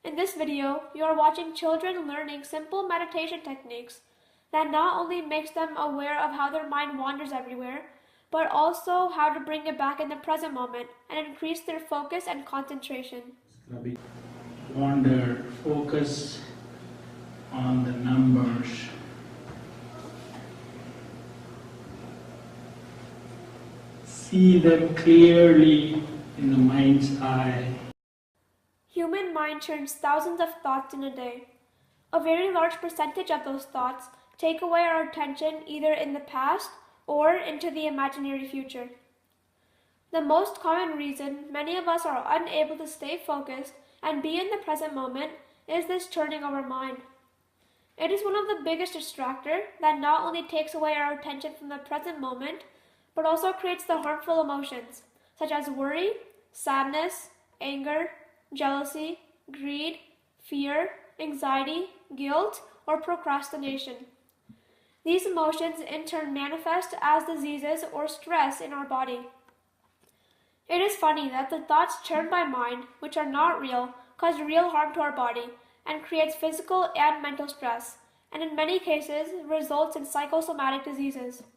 In this video, you are watching children learning simple meditation techniques that not only makes them aware of how their mind wanders everywhere, but also how to bring it back in the present moment and increase their focus and concentration. Wander, focus on the numbers. See them clearly in the mind's eye. Human mind churns thousands of thoughts in a day. A very large percentage of those thoughts take away our attention either in the past or into the imaginary future. The most common reason many of us are unable to stay focused and be in the present moment is this churning of our mind. It is one of the biggest distractors that not only takes away our attention from the present moment, but also creates the harmful emotions such as worry, sadness, anger, jealousy, greed, fear, anxiety, guilt, or procrastination. These emotions in turn manifest as diseases or stress in our body. It is funny that the thoughts churned by mind, which are not real, cause real harm to our body and creates physical and mental stress, and in many cases results in psychosomatic diseases.